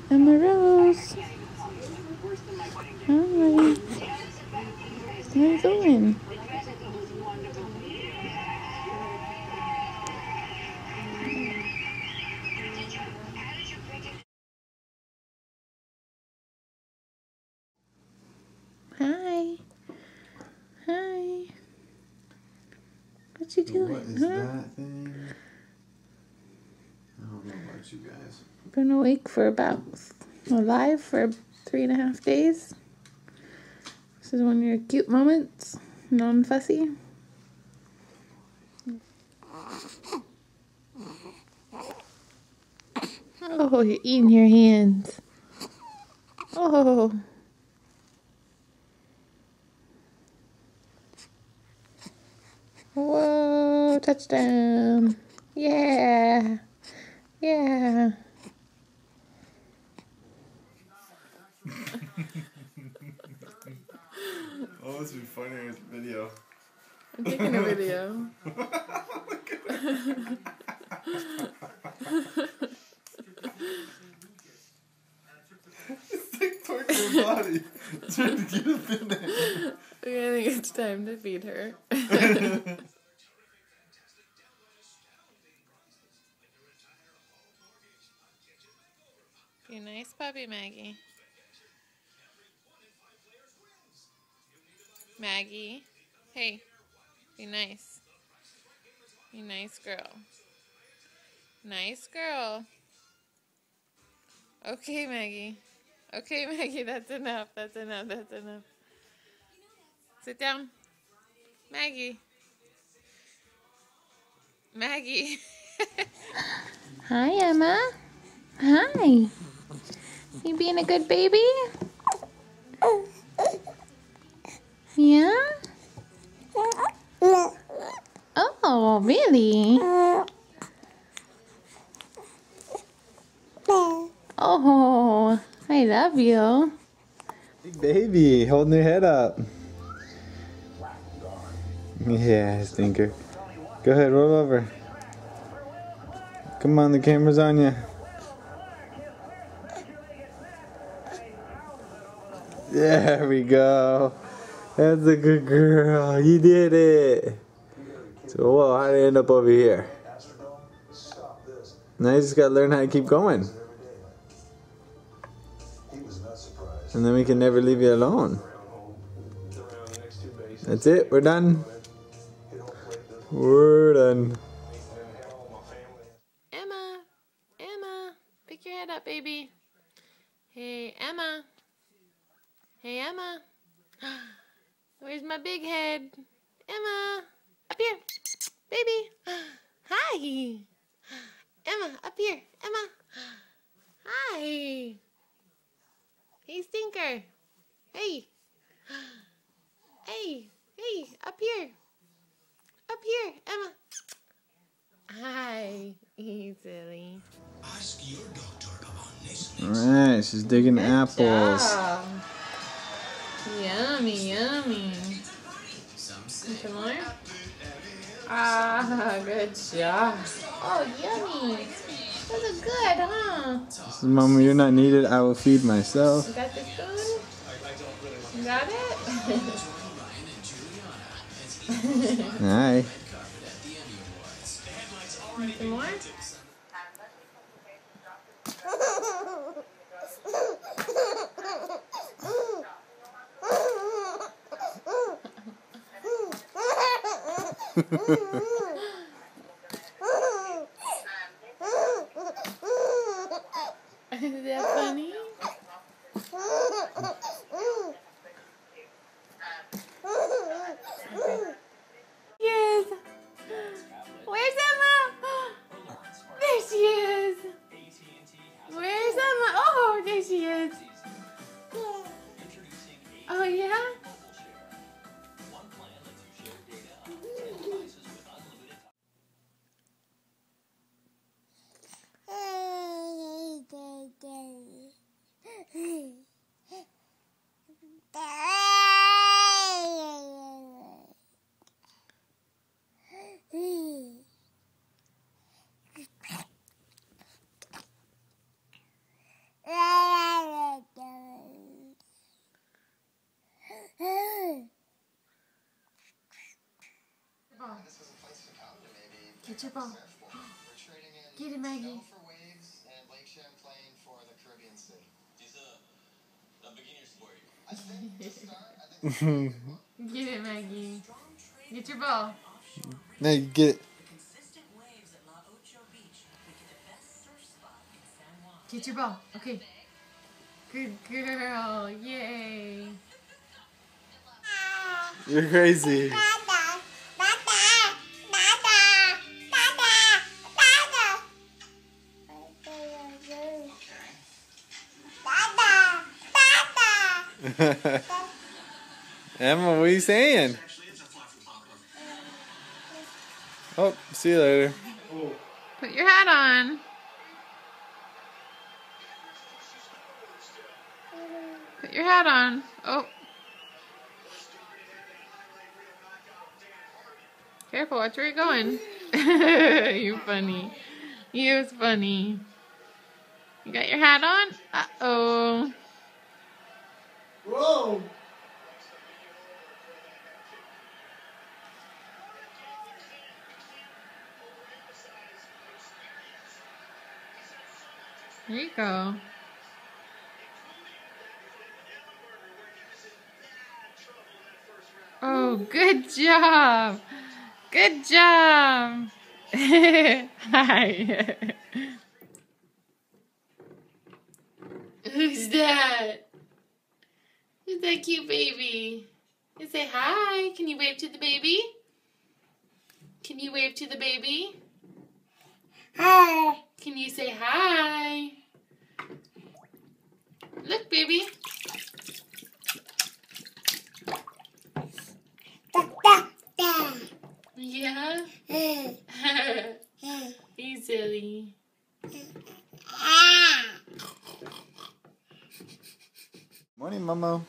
Emma Rose. Hi. How you going? Hi. Hi. What you doing? What is that thing? I don't know about you guys. Been awake for alive for 3.5 days. This is one of your cute moments. Non-fussy. Oh, you're eating your hands. Oh. Whoa, touchdown. Yeah. Yeah. Oh, this would be funnier in this video. I'm taking a video. It's like torture your body. Trying to get up in there. Okay, I think it's time to feed her. Be nice puppy, Maggie. Maggie. Hey, be nice. Be nice girl. Nice girl. Okay, Maggie. Okay, Maggie, that's enough. That's enough. That's enough. Sit down. Maggie. Maggie. Hi, Emma. Hi. You being a good baby? Yeah? Oh, really? Oh, I love you. Big baby, holding her head up. Yeah, stinker. Go ahead, roll over. Come on, the camera's on you. There we go. That's a good girl. You did it. So, whoa, how did it end up over here? Now you just gotta learn how to keep going. And then we can never leave you alone. That's it, we're done. We're done. Emma. Emma. Pick your head up, baby. Hey, Emma. Hey, Emma. Where's my big head? Emma. Up here. Baby. Hi. Emma, up here. Emma. Hi. Hey, Stinker. Hey. Hey. Hey, up here. Up here, Emma. Hi. You silly. Ask your doctor about Nestle. Alright, she's digging Good apples. job. Yummy, yummy. Some more? Ah, good job. Oh, yummy. Those are good, huh? This is Mama, you're not needed. I will feed myself. You got the spoon? You got it? Alright. Some more? Is that funny? Yes. Where's Emma? There she is. Where's Emma? Oh, there she is. Oh, yeah? Get your ball. We're trading in Get it, Maggie. snow for waves and Lake Champlain for the Caribbean Sea. It's a beginner sport. I think to start, I think Get it, Maggie. Get your ball. Now you get it. Consistent waves at La Ocho Beach make it the best surf spot in San Juan. Get your ball. Okay. Good girl. Yay. You're crazy. Emma, what are you saying? Oh, see you later. Put your hat on. Put your hat on. Oh. Careful, watch where you're going. You're funny. You're funny. You got your hat on? Uh-oh. Whoa! There you go. Oh, good job. Good job. Hi. Who's that? Who's that cute baby? You say hi. Can you wave to the baby? Can you wave to the baby? Hi. Can you say hi? Look, baby. Yeah? He's silly. Morning, Momo.